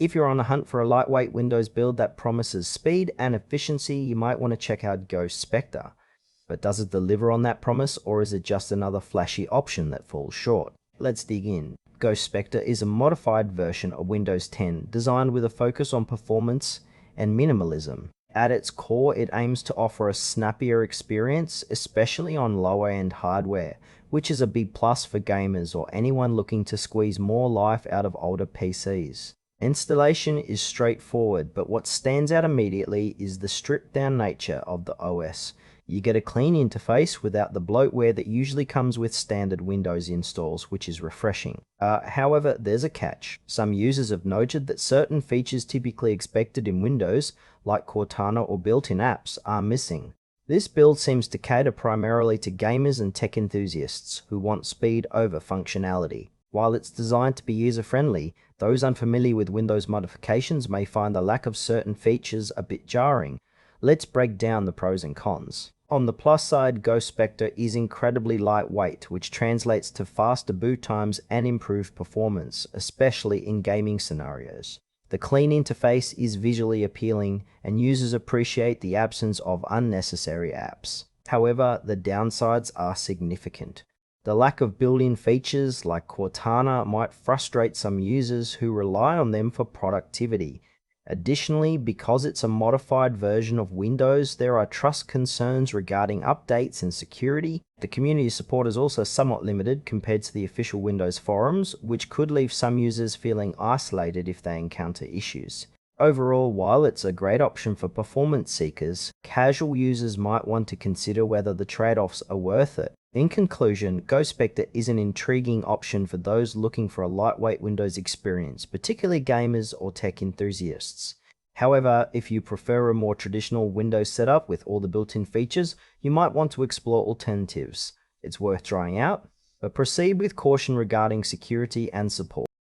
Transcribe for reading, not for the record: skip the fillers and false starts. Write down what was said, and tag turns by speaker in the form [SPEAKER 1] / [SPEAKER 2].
[SPEAKER 1] If you're on the hunt for a lightweight Windows build that promises speed and efficiency, you might want to check out Ghost Spectre. But does it deliver on that promise, or is it just another flashy option that falls short? Let's dig in. Ghost Spectre is a modified version of Windows 10 designed with a focus on performance and minimalism. At its core, it aims to offer a snappier experience, especially on lower-end hardware, which is a big plus for gamers or anyone looking to squeeze more life out of older PCs. Installation is straightforward, but what stands out immediately is the stripped-down nature of the OS. You get a clean interface without the bloatware that usually comes with standard Windows installs, which is refreshing. However, there's a catch. Some users have noted that certain features typically expected in Windows, like Cortana or built-in apps, are missing. This build seems to cater primarily to gamers and tech enthusiasts who want speed over functionality. While it's designed to be user-friendly, those unfamiliar with Windows modifications may find the lack of certain features a bit jarring. Let's break down the pros and cons. On the plus side, Ghost Spectre is incredibly lightweight, which translates to faster boot times and improved performance, especially in gaming scenarios. The clean interface is visually appealing, and users appreciate the absence of unnecessary apps. However, the downsides are significant. The lack of built-in features like Cortana might frustrate some users who rely on them for productivity. Additionally, because it's a modified version of Windows, there are trust concerns regarding updates and security. The community support is also somewhat limited compared to the official Windows forums, which could leave some users feeling isolated if they encounter issues. Overall, while it's a great option for performance seekers, casual users might want to consider whether the trade-offs are worth it. In conclusion, Ghost Spectre is an intriguing option for those looking for a lightweight Windows experience, particularly gamers or tech enthusiasts. However, if you prefer a more traditional Windows setup with all the built-in features, you might want to explore alternatives. It's worth trying out, but proceed with caution regarding security and support.